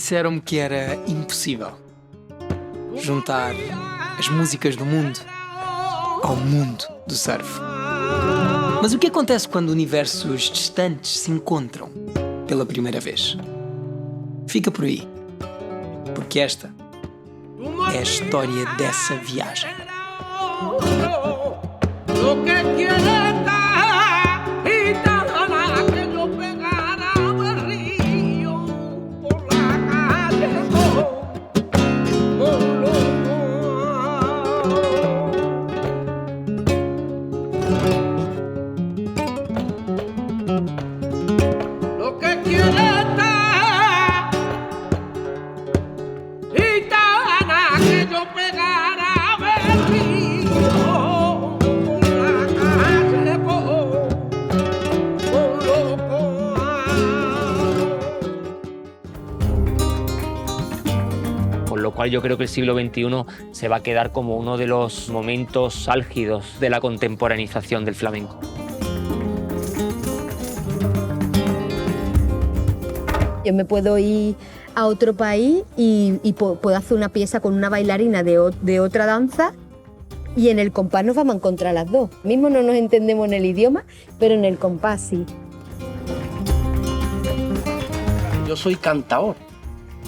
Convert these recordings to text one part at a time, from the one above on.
Disseram-me que era impossível juntar as músicas do mundo ao mundo do surf. Mas o que acontece quando universos distantes se encontram pela primeira vez? Fica por aí, porque esta é a história dessa viagem. Con lo cual yo creo que el siglo XXI se va a quedar como uno de los momentos álgidos de la contemporaneización del flamenco. Yo me puedo ir a otro país y puedo hacer una pieza con una bailarina de otra danza y en el compás nos vamos a encontrar las dos. Mismo no nos entendemos en el idioma, pero en el compás sí. Yo soy cantador.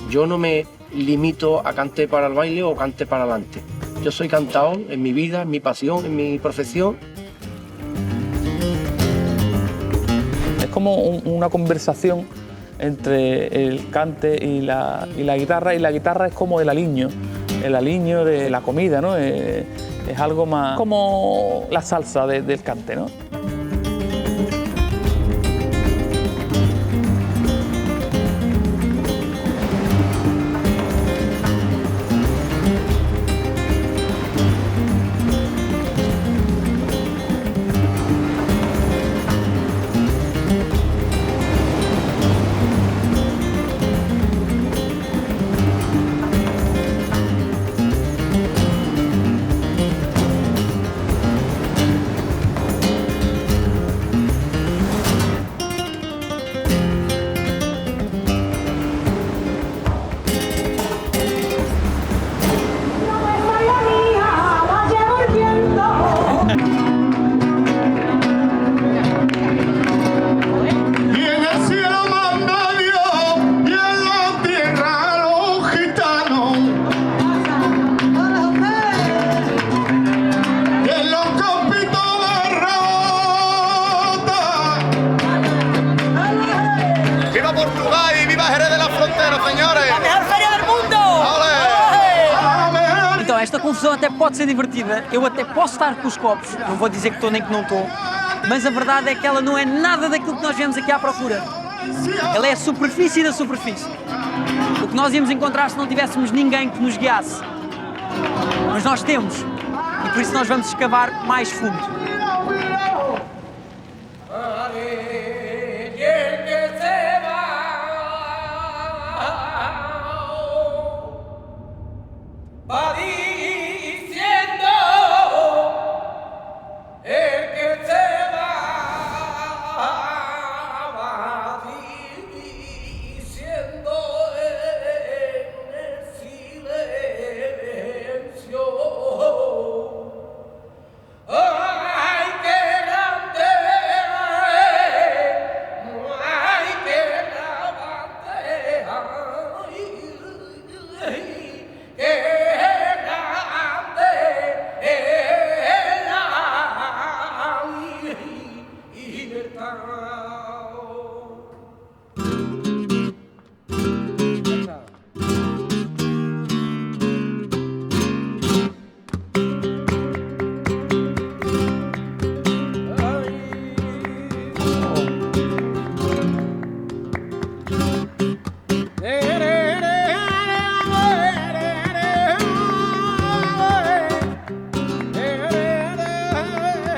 Yo no me limito a cante para el baile o cante para adelante. Yo soy cantador en mi vida, en mi pasión, en mi profesión. Es como una conversación entre el cante y la guitarra, y la guitarra es como el aliño de la comida, ¿no? Es algo más como la salsa del cante, ¿no? Esta confusão até pode ser divertida, eu até posso estar com os copos, não vou dizer que estou nem que não estou, mas a verdade é que ela não é nada daquilo que nós viemos aqui à procura. Ela é a superfície da superfície. O que nós íamos encontrar se não tivéssemos ninguém que nos guiasse. Mas nós temos, e por isso nós vamos escavar mais fundo.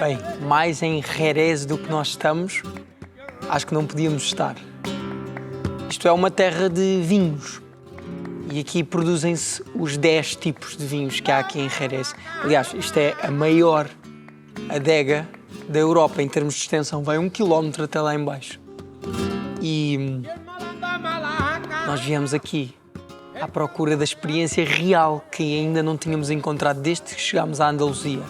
Bem, mais em Jerez do que nós estamos, acho que não podíamos estar. Isto é uma terra de vinhos e aqui produzem-se os 10 tipos de vinhos que há aqui em Jerez. Aliás, isto é a maior adega da Europa em termos de extensão, vai 1 quilómetro até lá em baixo. E nós viemos aqui à procura da experiência real que ainda não tínhamos encontrado desde que chegámos à Andaluzia.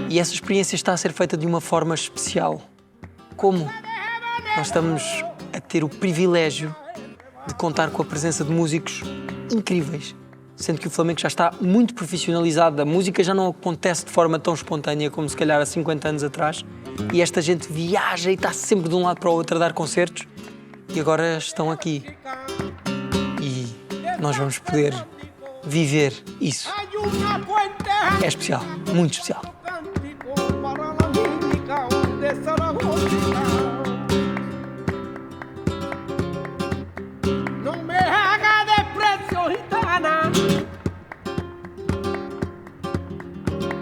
E essa experiência está a ser feita de uma forma especial. Como? Nós estamos a ter o privilégio de contar com a presença de músicos incríveis, sendo que o flamenco já está muito profissionalizado, a música já não acontece de forma tão espontânea como se calhar há 50 anos atrás, e esta gente viaja e está sempre de um lado para o outro a dar concertos, e agora estão aqui. E nós vamos poder viver isso. É especial, muito especial.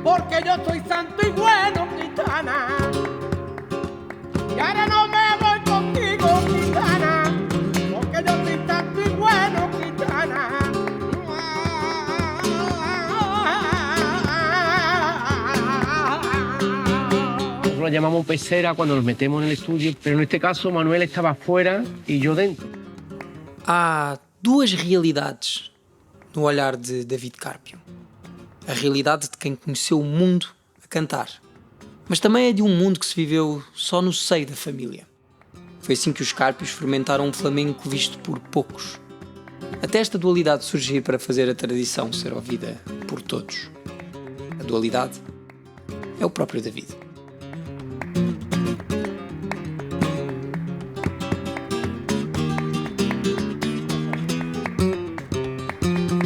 Porque yo soy santo y bueno, gitana. Y ahora no me voy contigo, gitana. Porque yo soy santo y bueno, gitana. Nosotros la llamamos pecera cuando nos metemos en el estudio, pero en este caso Manuel estaba fuera y yo dentro. Há duas realidades no olhar de David Carpio. A realidade de quem conheceu o mundo a cantar, mas também é de um mundo que se viveu só no seio da família. Foi assim que os Cárpios fermentaram um flamenco visto por poucos, até esta dualidade surgir para fazer a tradição ser ouvida por todos. A dualidade é o próprio David.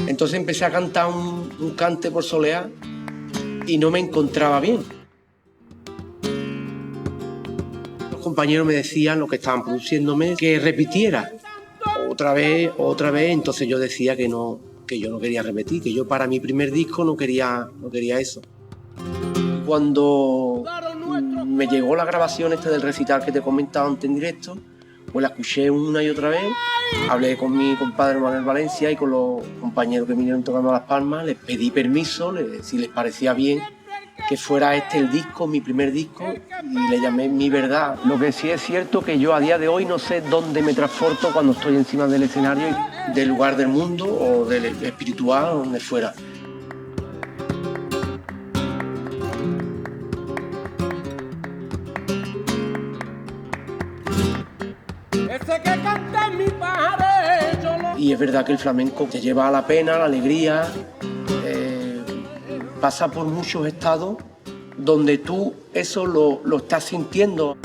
Entonces empecé a cantar un cante por soleá y no me encontraba bien. Los compañeros me decían, los que estaban produciéndome, que repitiera otra vez, entonces yo decía que yo no quería repetir, que yo para mi primer disco no quería eso. Cuando me llegó la grabación del recital que te he comentado antes en directo, pues la escuché una y otra vez, hablé con mi compadre Manuel Valencia y con los compañeros que vinieron tocando las palmas, les pedí permiso, si les parecía bien que fuera el disco, mi primer disco, y le llamé Mi Verdad. Lo que sí es cierto que yo a día de hoy no sé dónde me transporto cuando estoy encima del escenario, del lugar del mundo o del espiritual o donde fuera. Y es verdad que el flamenco te lleva a la pena, a la alegría, pasa por muchos estados donde tú eso lo estás sintiendo.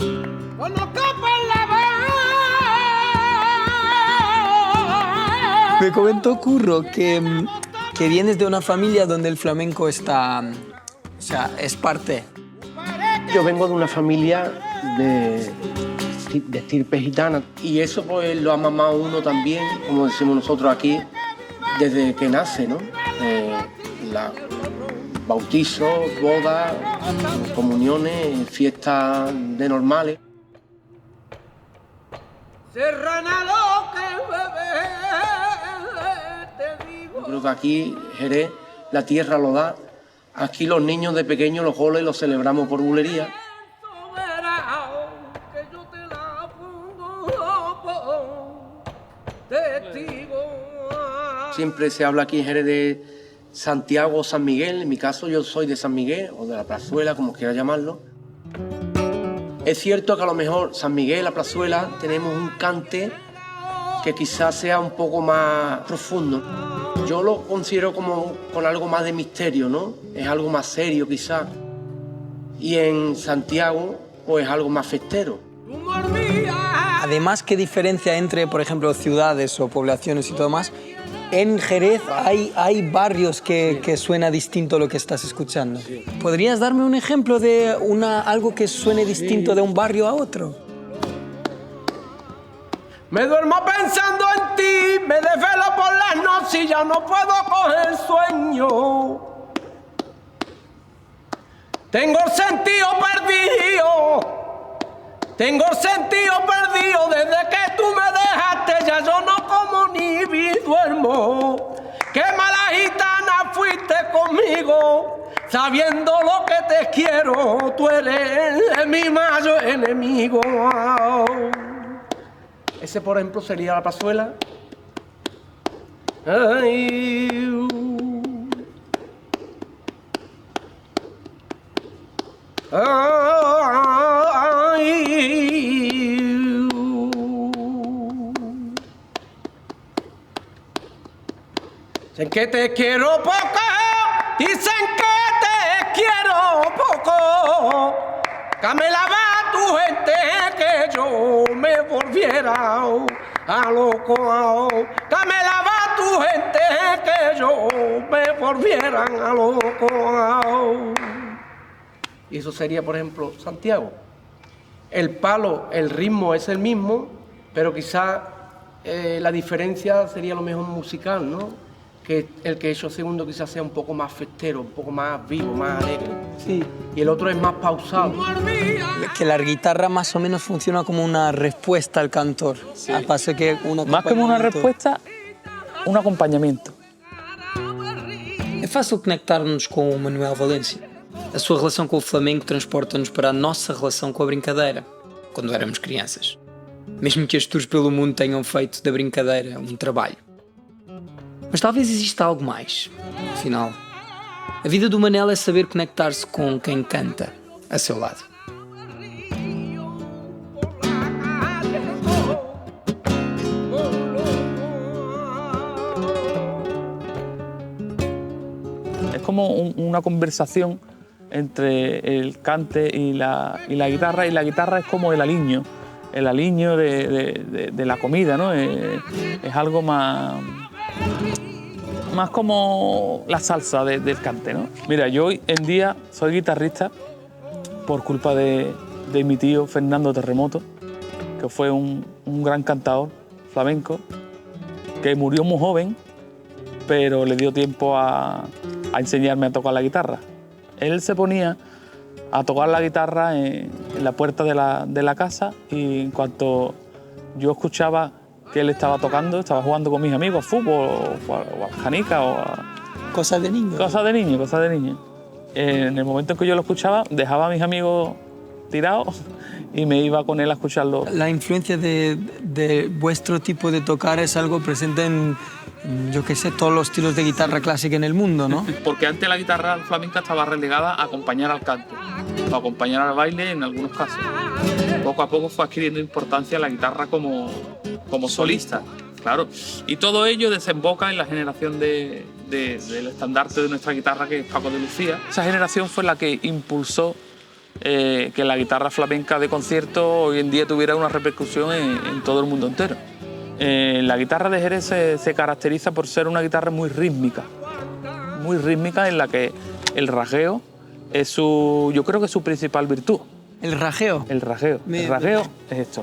Me comentó Curro que vienes de una familia donde el flamenco está, o sea, es parte. Yo vengo de una familia de estirpe gitana y eso pues lo ha mamado uno también, como decimos nosotros aquí, desde que nace, ¿no? Bautizos, bodas, comuniones, fiestas de normales. Yo creo que aquí, Jerez, la tierra lo da. Aquí los niños de pequeños los goles los celebramos por bulería. Siempre se habla aquí en Jerez de Santiago o San Miguel. En mi caso yo soy de San Miguel o de la Plazuela, como quiera llamarlo. Es cierto que a lo mejor San Miguel, la Plazuela, tenemos un cante que quizás sea un poco más profundo. Yo lo considero como con algo más de misterio, ¿no? Es algo más serio quizás. Y en Santiago, pues algo más festero. Además, ¿qué diferencia entre, por ejemplo, ciudades o poblaciones y todo más? En Jerez hay barrios que suena distinto a lo que estás escuchando. Sí. ¿Podrías darme un ejemplo de algo que suene distinto de un barrio a otro? Me duermo pensando en ti, me desvelo por las noches y ya no puedo coger sueño. Tengo el sentido perdido. Tengo el sentido perdido desde que tú me dejaste, ya yo no como ni duermo. Qué mala gitana fuiste conmigo, sabiendo lo que te quiero, tú eres mi mayor enemigo. Ese, por ejemplo, sería la Plazuela. Ay, dicen que te quiero poco, dicen que te quiero poco. Camela va tu gente que yo me volviera a loco. Camela va tu gente que yo me volviera a loco. Y eso sería, por ejemplo, Santiago. El palo, el ritmo es el mismo, pero quizá la diferencia sería lo mejor musical, ¿no? Que el que he hecho segundo quizás sea un poco más festero, un poco más vivo, más alegre. Sí. Y el otro es más pausado. Que la guitarra más o menos funciona como una respuesta al cantor. Sí. Al paso que más como una respuesta, un acompañamiento. É fácil conectar-nos com o Manuel Valência. A sua relação com o flamenco transporta-nos para a nossa relação com a brincadeira, quando éramos crianças. Mesmo que as tours pelo mundo tenham feito da brincadeira um trabalho. Mas talvez exista algo mais. Afinal, a vida do Manel é saber conectar-se com quem canta a seu lado. Es como una conversación entre el cante y la guitarra, y la guitarra es como el aliño de la comida, ¿no? Es algo más como la salsa del cante, ¿no? Mira, yo hoy en día soy guitarrista por culpa de mi tío Fernando Terremoto, que fue un gran cantador flamenco, que murió muy joven, pero le dio tiempo a enseñarme a tocar la guitarra. Él se ponía a tocar la guitarra en la puerta de la casa, y en cuanto yo escuchaba que él estaba tocando, estaba jugando con mis amigos a fútbol o a canica o a... Cosas de niño. Cosas de niño. En el momento en que yo lo escuchaba, dejaba a mis amigos tirados y me iba con él a escucharlo. La influencia de vuestro tipo de tocar es algo presente en, yo qué sé, todos los estilos de guitarra clásica en el mundo, ¿no? Porque antes la guitarra flamenca estaba relegada a acompañar al canto, o a acompañar al baile en algunos casos. Poco a poco fue adquiriendo importancia la guitarra como solista, claro. Y todo ello desemboca en la generación del estandarte de nuestra guitarra, que es Paco de Lucía. Esa generación fue la que impulsó que la guitarra flamenca de concierto hoy en día tuviera una repercusión en todo el mundo entero. La guitarra de Jerez se caracteriza por ser una guitarra muy rítmica en la que el rajeo es yo creo que es su principal virtud. ¿El rajeo? El rajeo. El rajeo es esto.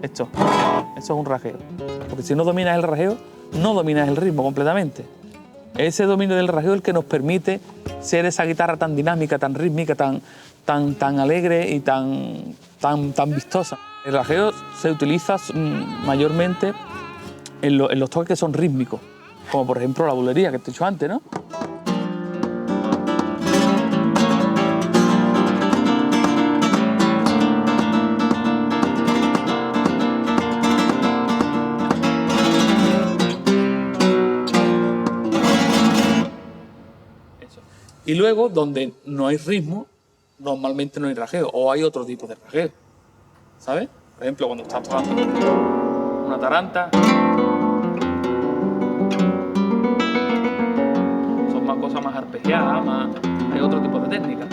Esto es un rajeo. Porque si no dominas el rajeo, no dominas el ritmo completamente. Ese dominio del rajeo es el que nos permite ser esa guitarra tan dinámica, tan rítmica, tan alegre y tan vistosa. El rajeo se utiliza mayormente en los toques que son rítmicos, como por ejemplo la bulería que te he dicho antes, ¿no? Y luego, donde no hay ritmo, normalmente no hay rajeo, o hay otro tipo de rajeo, ¿sabes? Por ejemplo, cuando estás tocando una taranta, son más cosas más arpegiadas, hay otro tipo de técnica.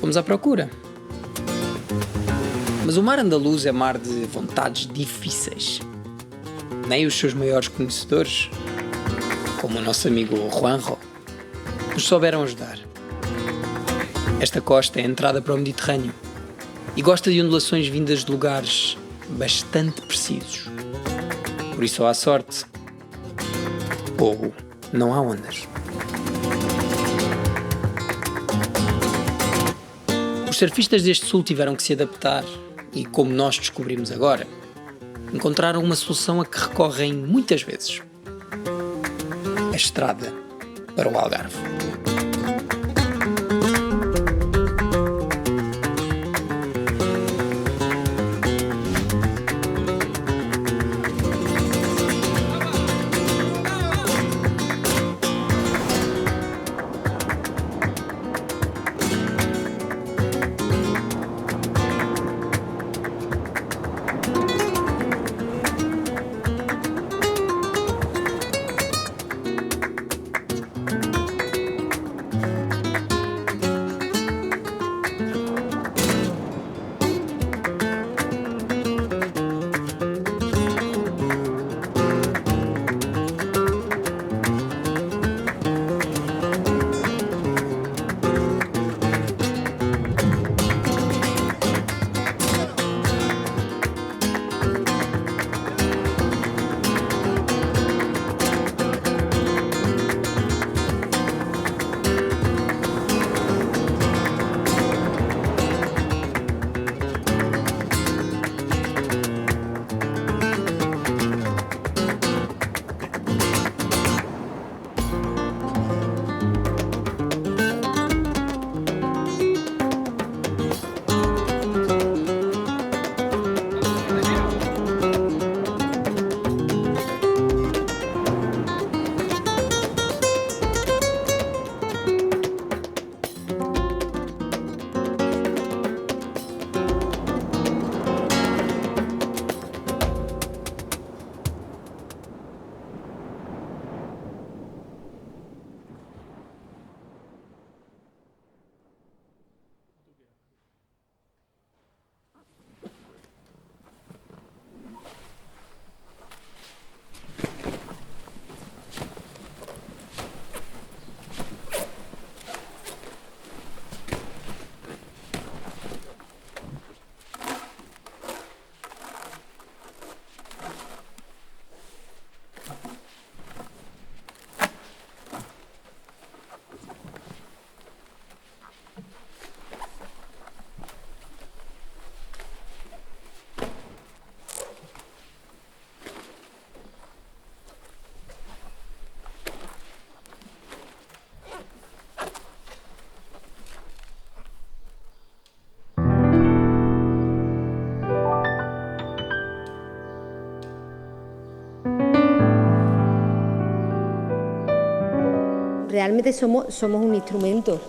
Fomos à procura. Mas o mar andaluz é mar de vontades difíceis. Nem os seus maiores conhecedores, como o nosso amigo Juanjo, nos souberam ajudar. Esta costa é a entrada para o Mediterrâneo e gosta de ondulações vindas de lugares bastante precisos. Por isso há sorte. Ou não há ondas. Os surfistas deste sul tiveram que se adaptar e, como nós descobrimos agora, encontraram uma solução a que recorrem muitas vezes: a estrada para o Algarve. Realmente somos un instrumento.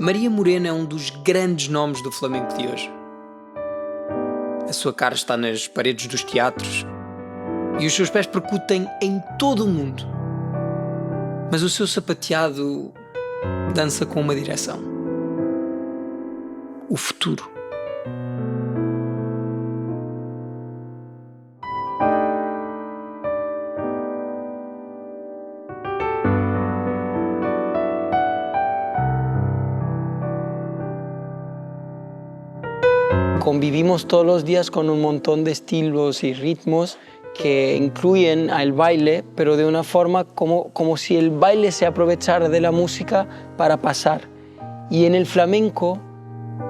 Maria Morena é um dos grandes nomes do flamenco de hoje. A sua cara está nas paredes dos teatros e os seus pés percutem em todo o mundo. Mas o seu sapateado dança com uma direção: o futuro. Convivimos todos los días con un montón de estilos y ritmos que incluyen al baile, pero de una forma como si el baile se aprovechara de la música para pasar. Y en el flamenco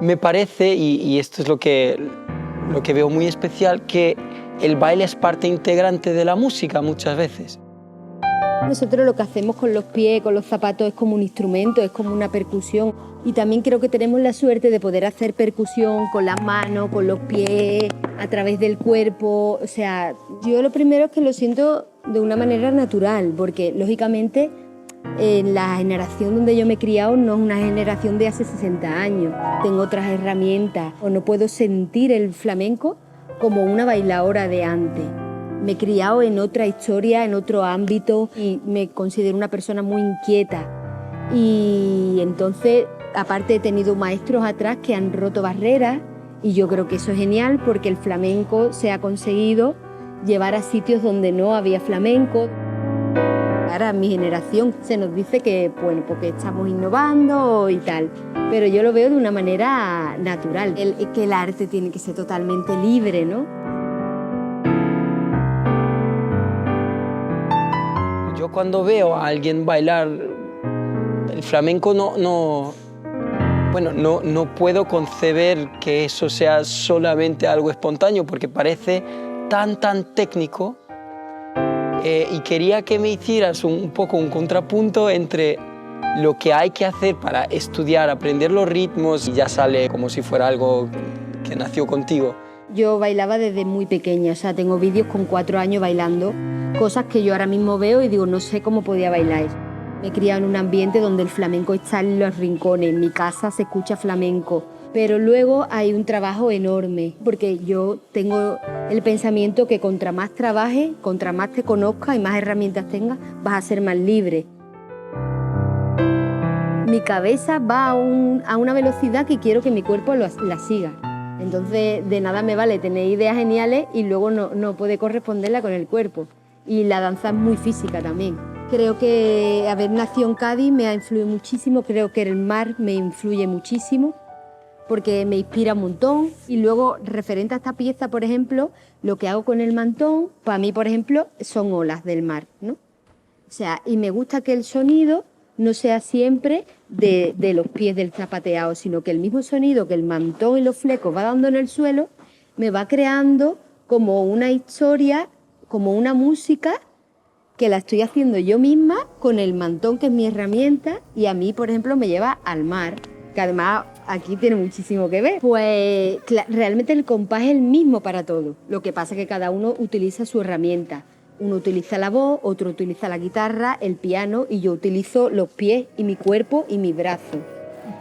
me parece, y esto es lo que veo muy especial, que el baile es parte integrante de la música muchas veces. Nosotros lo que hacemos con los pies, con los zapatos, es como un instrumento, es como una percusión. Y también creo que tenemos la suerte de poder hacer percusión con las manos, con los pies, a través del cuerpo. O sea, yo lo primero es que lo siento de una manera natural, porque lógicamente la generación donde yo me he criado no es una generación de hace 60 años. Tengo otras herramientas, o no puedo sentir el flamenco como una bailadora de antes. Me he criado en otra historia, en otro ámbito, y me considero una persona muy inquieta. Y entonces, aparte, he tenido maestros atrás que han roto barreras, y yo creo que eso es genial porque el flamenco se ha conseguido llevar a sitios donde no había flamenco. Ahora, a mi generación se nos dice que, bueno, porque estamos innovando y tal, pero yo lo veo de una manera natural, que el arte tiene que ser totalmente libre, ¿no? Yo cuando veo a alguien bailar el flamenco no puedo conceber que eso sea solamente algo espontáneo porque parece tan técnico y quería que me hicieras un poco un contrapunto entre lo que hay que hacer para estudiar, aprender los ritmos y ya sale como si fuera algo que nació contigo. Yo bailaba desde muy pequeña, o sea, tengo vídeos con 4 años bailando, cosas que yo ahora mismo veo y digo, no sé cómo podía bailar eso. Me he criado en un ambiente donde el flamenco está en los rincones, en mi casa se escucha flamenco, pero luego hay un trabajo enorme, porque yo tengo el pensamiento que contra más trabajes, contra más te conozcas y más herramientas tengas, vas a ser más libre. Mi cabeza va a una velocidad que quiero que mi cuerpo la siga. Entonces, de nada me vale tener ideas geniales y luego no puede corresponderla con el cuerpo. Y la danza es muy física también. Creo que haber nacido en Cádiz me ha influido muchísimo, creo que el mar me influye muchísimo, porque me inspira un montón. Y luego, referente a esta pieza, por ejemplo, lo que hago con el mantón, para mí, por ejemplo, son olas del mar, ¿no? O sea, y me gusta que el sonido no sea siempre de los pies del zapateado, sino que el mismo sonido que el mantón y los flecos va dando en el suelo, me va creando como una historia, como una música que la estoy haciendo yo misma con el mantón, que es mi herramienta, y a mí, por ejemplo, me lleva al mar, que además aquí tiene muchísimo que ver. Pues realmente el compás es el mismo para todo, lo que pasa es que cada uno utiliza su herramienta. Uno utiliza la voz, otro utiliza la guitarra, el piano, y yo utilizo los pies y mi cuerpo y mis brazos.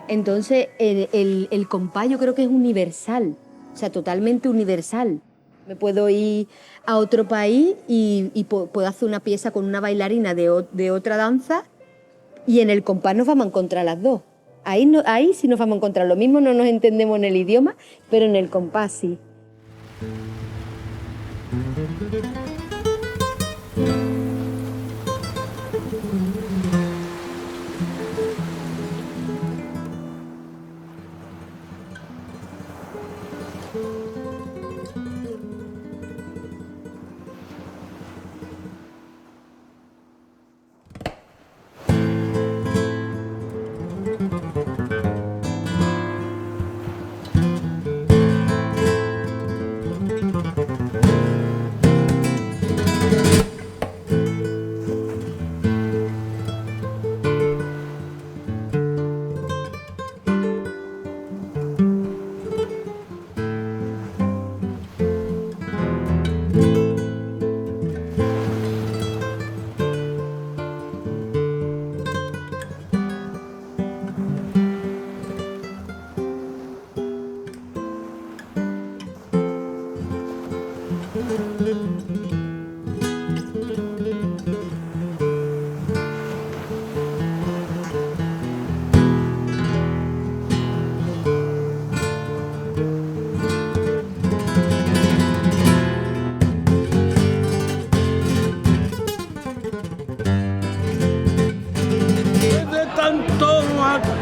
Entonces el compás yo creo que es universal, o sea, totalmente universal. Me puedo ir a otro país y puedo hacer una pieza con una bailarina de otra danza y en el compás nos vamos a encontrar las dos. Ahí sí nos vamos a encontrar. Lo mismo no nos entendemos en el idioma, pero en el compás sí.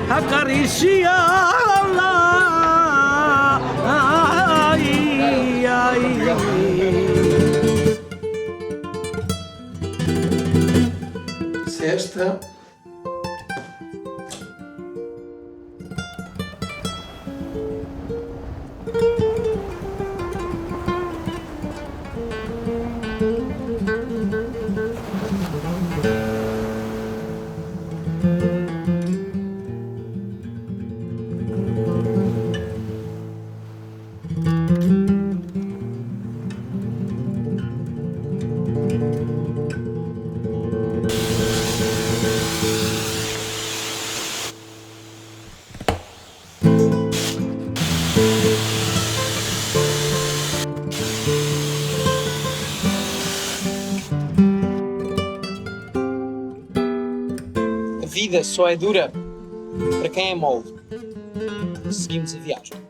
Acariciarla. Ay, ay. Sexta. A vida só é dura para quem é mole. Seguimos a viagem.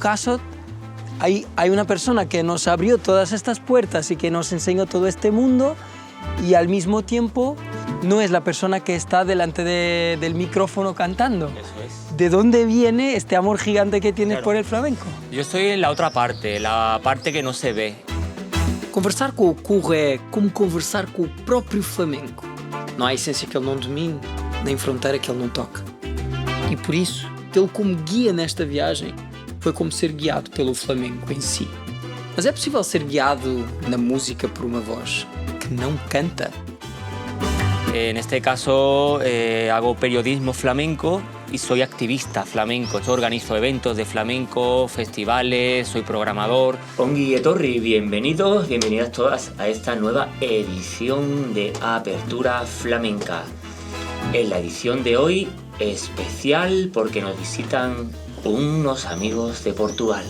caso, hay una persona que nos abrió todas estas puertas y que nos enseñó todo este mundo, y al mismo tiempo no es la persona que está delante del micrófono cantando. Eso es. ¿De dónde viene este amor gigante que tienes por el flamenco? Yo estoy en la otra parte, la parte que no se ve. Conversar com o Curro é como conversar com o próprio flamenco. Não há essência que ele não domine, nem fronteira que ele não toque. E por isso, tê-lo como guia nesta viagem foi como ser guiado pelo flamenco em si. Mas é possível ser guiado na música por uma voz que não canta? En este caso hago periodismo flamenco y soy activista flamenco. Yo organizo eventos de flamenco, festivales, soy programador. Ongi etorri, bienvenidos, bienvenidas todas a esta nueva edición de Apertura Flamenca. En la edición de hoy especial porque nos visitan unos amigos de Portugal.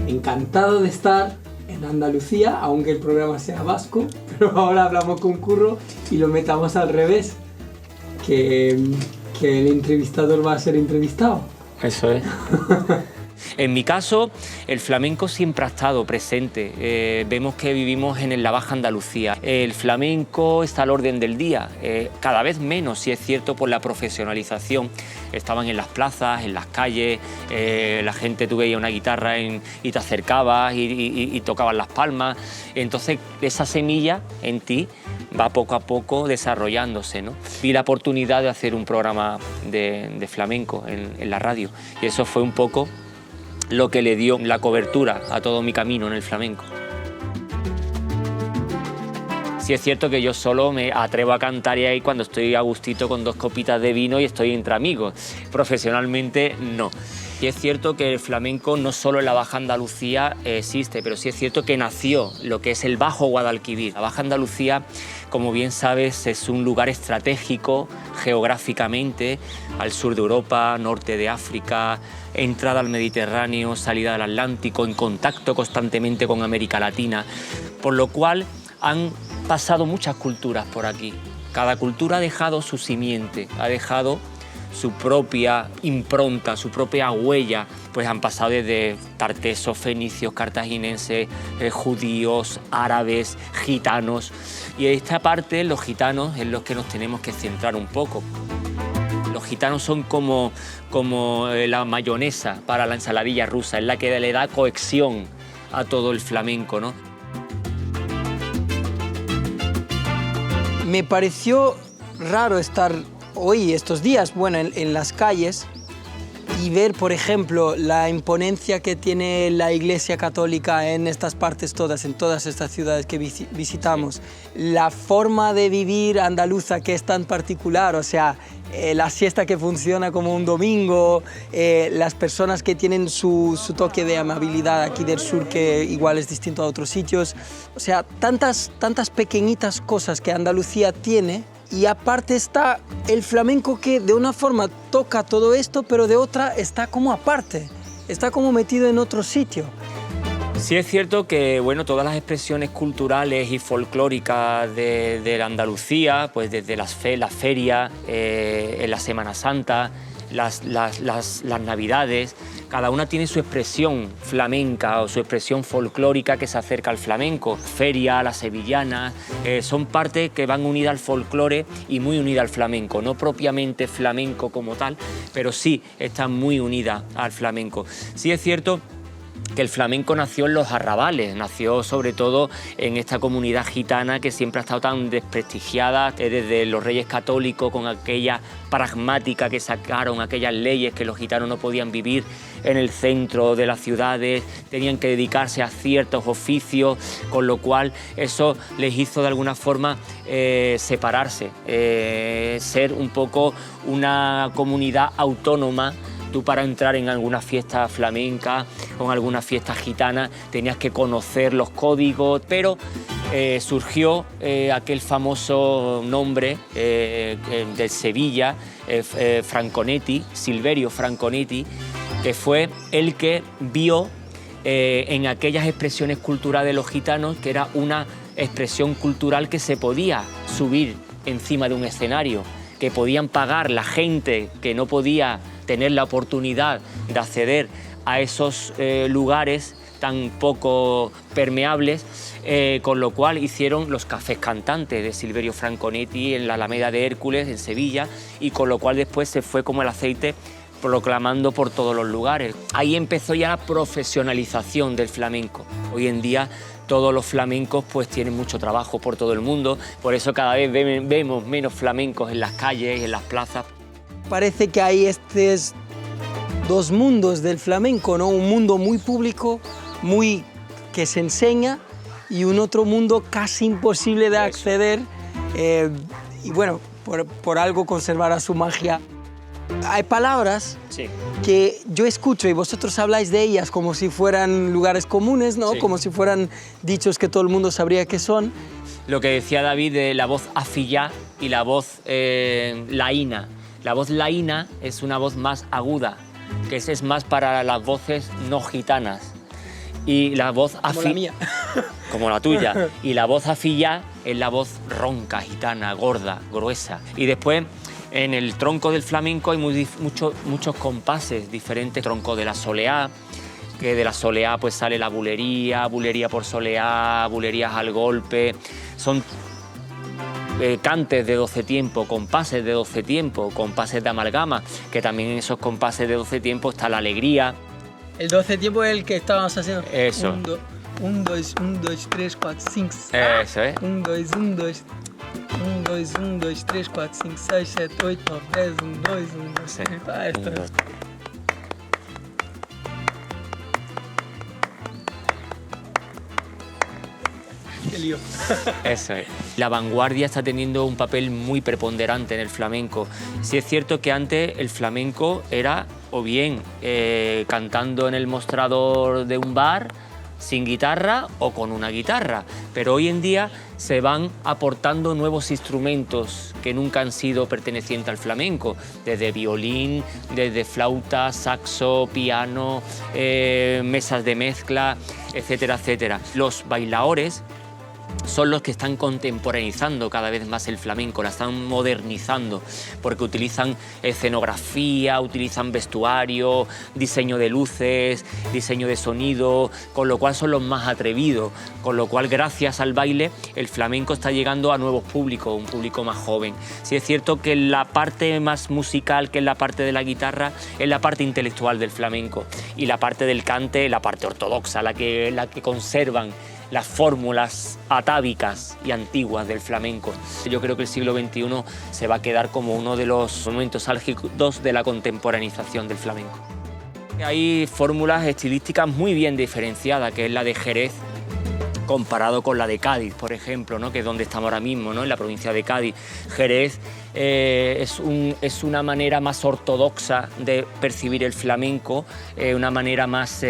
Encantado de estar en Andalucía, aunque el programa sea vasco, pero ahora hablamos con Curro y lo metamos al revés, que el entrevistador va a ser entrevistado. Eso es. En mi caso, el flamenco siempre ha estado presente. Vemos que vivimos en la Baja Andalucía. El flamenco está al orden del día, cada vez menos, si es cierto, por la profesionalización. Estaban en las plazas, en las calles, la gente, tú veías una guitarra y te acercabas y tocaban las palmas. Entonces, esa semilla en ti va poco a poco desarrollándose, ¿no? Vi la oportunidad de hacer un programa de flamenco en la radio y eso fue un poco lo que le dio la cobertura a todo mi camino en el flamenco. Sí es cierto que yo solo me atrevo a cantar y ahí cuando estoy a gustito con 2 copitas de vino y estoy entre amigos. Profesionalmente no. Y es cierto que el flamenco no solo en la Baja Andalucía existe, pero sí es cierto que nació lo que es el Bajo Guadalquivir. La Baja Andalucía, como bien sabes, es un lugar estratégico geográficamente al sur de Europa, norte de África, entrada al Mediterráneo, salida al Atlántico, en contacto constantemente con América Latina, por lo cual han pasado muchas culturas por aquí. Cada cultura ha dejado su simiente, ha dejado su propia impronta, su propia huella, pues han pasado desde tartesos, fenicios, cartaginenses, judíos, árabes, gitanos. Y en esta parte, los gitanos, es los que nos tenemos que centrar un poco. Los gitanos son como la mayonesa para la ensaladilla rusa, es la que le da cohesión a todo el flamenco, ¿no? Me pareció raro estar hoy, estos días, bueno, en las calles y ver, por ejemplo, la imponencia que tiene la Iglesia Católica en estas partes todas, en todas estas ciudades que visitamos. La forma de vivir andaluza que es tan particular, o sea, la siesta que funciona como un domingo, las personas que tienen su toque de amabilidad aquí del sur que igual es distinto a otros sitios. O sea, tantas pequeñitas cosas que Andalucía tiene. Y aparte está el flamenco que de una forma toca todo esto, pero de otra está como aparte, está como metido en otro sitio. Sí es cierto que bueno, todas las expresiones culturales y folclóricas de la Andalucía, pues desde las ferias, en la Semana Santa, las Navidades, cada una tiene su expresión flamenca o su expresión folclórica que se acerca al flamenco. Feria, las sevillanas, son partes que van unidas al folclore y muy unidas al flamenco. No propiamente flamenco como tal, pero sí están muy unidas al flamenco. Sí es cierto que el flamenco nació en los arrabales, nació sobre todo en esta comunidad gitana que siempre ha estado tan desprestigiada desde los Reyes Católicos, con aquella pragmática que sacaron, aquellas leyes que los gitanos no podían vivir en el centro de las ciudades, tenían que dedicarse a ciertos oficios, con lo cual eso les hizo de alguna forma separarse, ser un poco una comunidad autónoma. Tú para entrar en alguna fiesta flamenca o en alguna fiesta gitana tenías que conocer los códigos, pero surgió aquel famoso nombre de Sevilla, Franconetti, Silverio Franconetti, que fue el que vio en aquellas expresiones culturales de los gitanos que era una expresión cultural que se podía subir encima de un escenario, que podían pagar la gente que no podía tener la oportunidad de acceder a esos lugares tan poco permeables, con lo cual hicieron los cafés cantantes de Silverio Franconetti en la Alameda de Hércules, en Sevilla, y con lo cual después se fue como el aceite proclamando por todos los lugares. Ahí empezó ya la profesionalización del flamenco. Hoy en día todos los flamencos pues tienen mucho trabajo por todo el mundo, por eso cada vez vemos menos flamencos en las calles, en las plazas. Parece que hay estos dos mundos del flamenco, ¿no? Un mundo muy público, muy que se enseña, y un otro mundo casi imposible de acceder, y bueno, por algo conservará su magia. Hay palabras que yo escucho y vosotros habláis de ellas como si fueran lugares comunes, ¿no? Como si fueran dichos que todo el mundo sabría que son. Lo que decía David de la voz afillá y la voz laína. La voz laína es una voz más aguda, que es más para las voces no gitanas. Y la voz como la mía. Como la tuya. Y la voz afillá es la voz ronca, gitana, gorda, gruesa. Y después, en el tronco del flamenco hay muchos compases diferentes. Tronco de la soleá, que de la soleá pues sale la bulería, bulería por soleá, bulerías al golpe. Son cantes de 12 tiempos, compases de 12 tiempos, compases de amalgama, que también en esos compases de 12 tiempos está la alegría. El 12 tiempos es el que estábamos haciendo. Eso. 1, 2, 3, 4, 5. Eso, ¿eh? 1, 2, 1, 2. 1, 2, 3, 4, 5, 6, 7, 8, 9, 10, 1, 2, 1, 2, 3. Ah, esto es. Qué lío. Eso es. La vanguardia está teniendo un papel muy preponderante en el flamenco. Sí es cierto que antes el flamenco era o bien cantando en el mostrador de un bar, sin guitarra o con una guitarra, pero hoy en día se van aportando nuevos instrumentos que nunca han sido pertenecientes al flamenco, desde violín, desde flauta, saxo, piano, mesas de mezcla, etcétera, etcétera. Los bailaores son los que están contemporaneizando cada vez más el flamenco, la están modernizando, porque utilizan escenografía, utilizan vestuario, diseño de luces, diseño de sonido, con lo cual son los más atrevidos, con lo cual gracias al baile el flamenco está llegando a nuevos públicos, un público más joven. Sí es cierto que la parte más musical, que es la parte de la guitarra, es la parte intelectual del flamenco, y la parte del cante, la parte ortodoxa, la que conservan las fórmulas atávicas y antiguas del flamenco. Yo creo que el siglo XXI se va a quedar como uno de los momentos álgidos de la contemporaneización del flamenco. Hay fórmulas estilísticas muy bien diferenciadas, que es la de Jerez comparado con la de Cádiz, por ejemplo, ¿no? Que es donde estamos ahora mismo, ¿no? En la provincia de Cádiz. Jerez es una manera más ortodoxa de percibir el flamenco, una manera más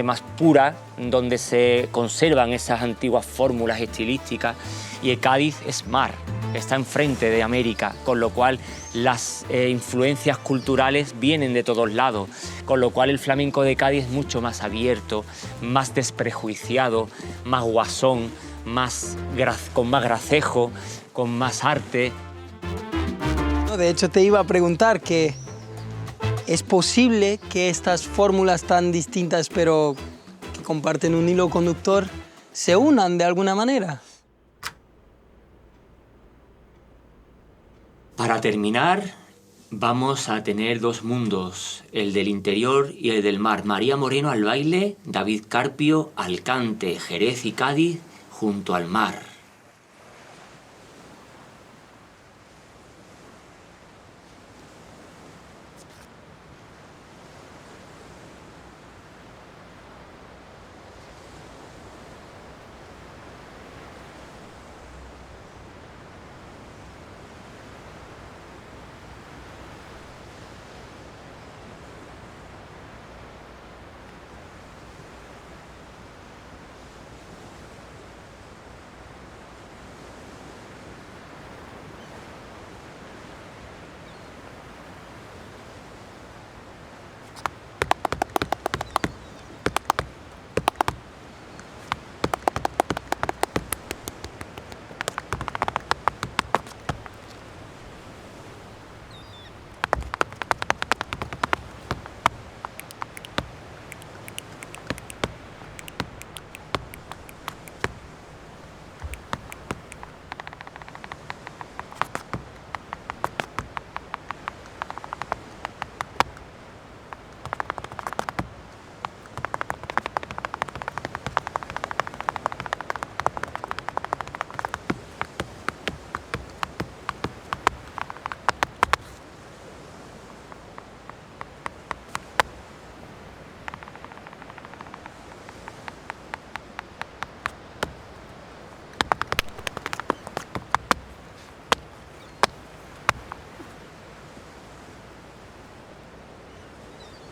más pura, donde se conservan esas antiguas fórmulas estilísticas, y el Cádiz es mar, está enfrente de América, con lo cual las influencias culturales vienen de todos lados, con lo cual el flamenco de Cádiz es mucho más abierto, más desprejuiciado, más guasón, con más gracejo, con más arte. De hecho, te iba a preguntar que ¿es posible que estas fórmulas tan distintas, pero que comparten un hilo conductor, se unan de alguna manera? Para terminar, vamos a tener dos mundos, el del interior y el del mar. María Moreno al baile, David Carpio al cante, Jerez y Cádiz junto al mar.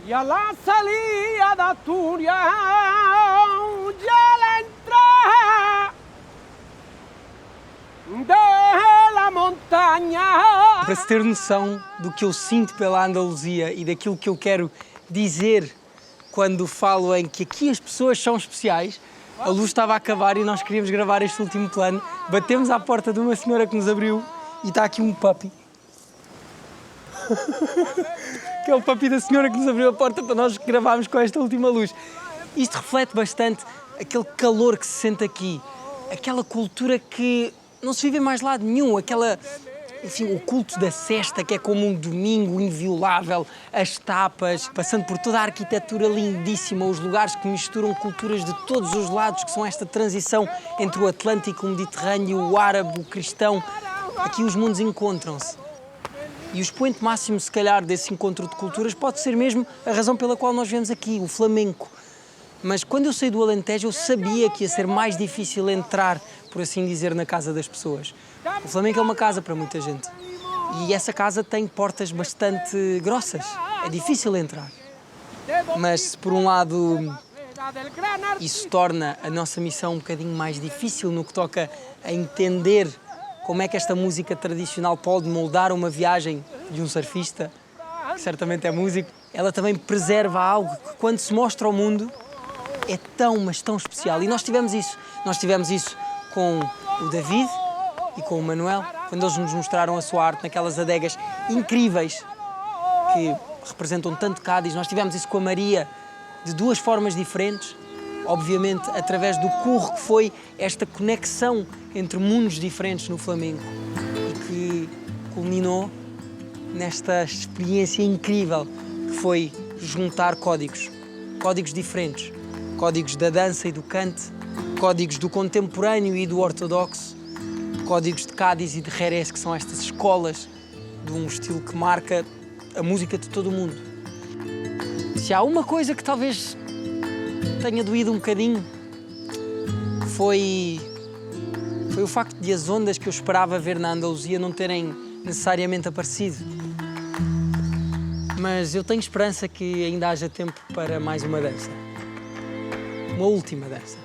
Y a la salida de Asturias ya la entrada de la montaña. Para se ter noção do que eu sinto pela Andaluzia e daquilo que eu quero dizer quando falo em que aqui as pessoas são especiais, a luz estava a acabar e nós queríamos gravar este último plano. Batemos à porta de uma senhora que nos abriu e está aqui um puppy. Que é o puppy da senhora que nos abriu a porta para nós gravarmos com esta última luz. Isto reflete bastante aquele calor que se sente aqui, aquela cultura que não se vive em mais lado nenhum, o culto da cesta, que é como um domingo inviolável, as tapas, passando por toda a arquitetura lindíssima, os lugares que misturam culturas de todos os lados, que são esta transição entre o Atlântico, o Mediterrâneo, o árabe, o cristão. Aqui os mundos encontram-se. E o expoente máximo, se calhar, desse encontro de culturas pode ser mesmo a razão pela qual nós viemos aqui, o flamenco. Mas quando eu saí do Alentejo, eu sabia que ia ser mais difícil entrar, por assim dizer, na casa das pessoas. O flamenco é uma casa para muita gente. E essa casa tem portas bastante grossas. É difícil entrar. Mas se por um lado isso torna a nossa missão um bocadinho mais difícil no que toca a entender como é que esta música tradicional pode moldar uma viagem de um surfista, que certamente é músico, ela também preserva algo que, quando se mostra ao mundo, é tão, mas tão especial. E nós tivemos isso. Nós tivemos isso com o David e com o Manuel, quando eles nos mostraram a sua arte naquelas adegas incríveis que representam tanto Cádiz. Nós tivemos isso com a Maria, de duas formas diferentes, obviamente através do curro que foi esta conexão entre mundos diferentes no flamenco e que culminou nesta experiência incrível que foi juntar códigos diferentes, códigos da dança e do cante, códigos do contemporâneo e do ortodoxo, códigos de Cádiz e de Jerez, que são estas escolas de um estilo que marca a música de todo o mundo. Se há uma coisa que talvez tenha doído um bocadinho, foi o facto de as ondas que eu esperava ver na Andaluzia não terem necessariamente aparecido. Mas eu tenho esperança que ainda haja tempo para mais uma dança. Uma última dança.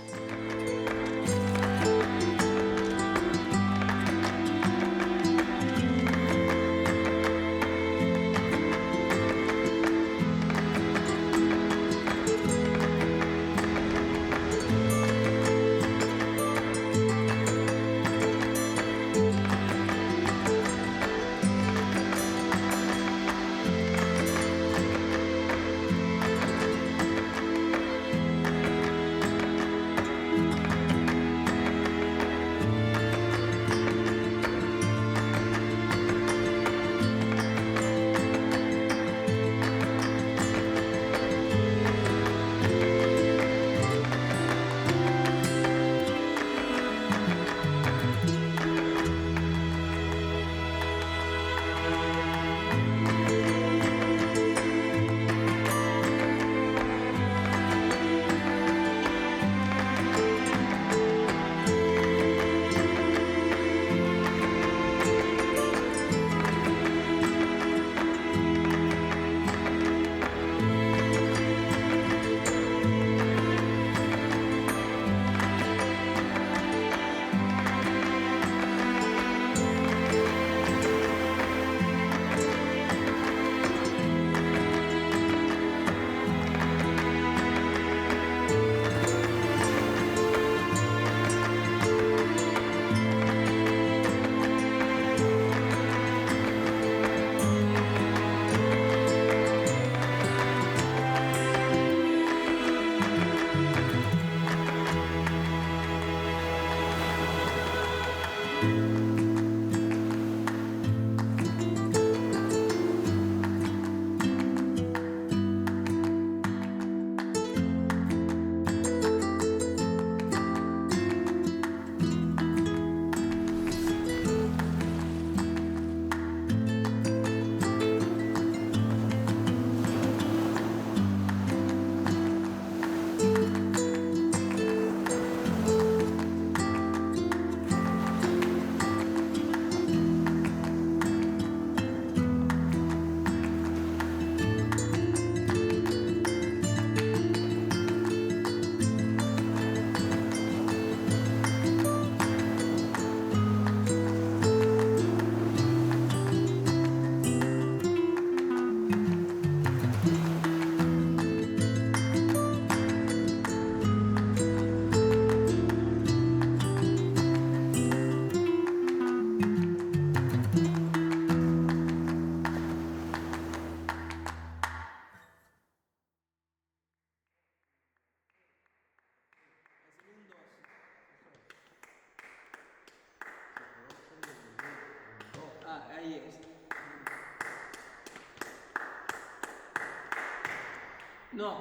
No,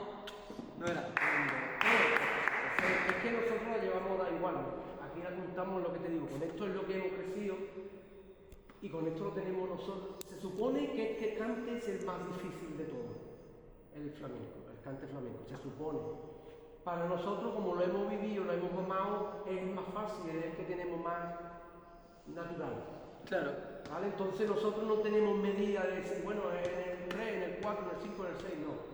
no era. Es que nosotros la llevamos da igual. Aquí la contamos lo que te digo. Con esto es lo que hemos crecido y con esto lo tenemos nosotros. Se supone que este cante es el más difícil de todos, el flamenco, el cante flamenco. Se supone. Para nosotros, como lo hemos vivido, lo hemos mamado, es más fácil, es el que tenemos más natural. Claro. ¿Vale? Entonces nosotros no tenemos medida de decir, bueno, en el 3, en el 4, en el 5, en el 6, no.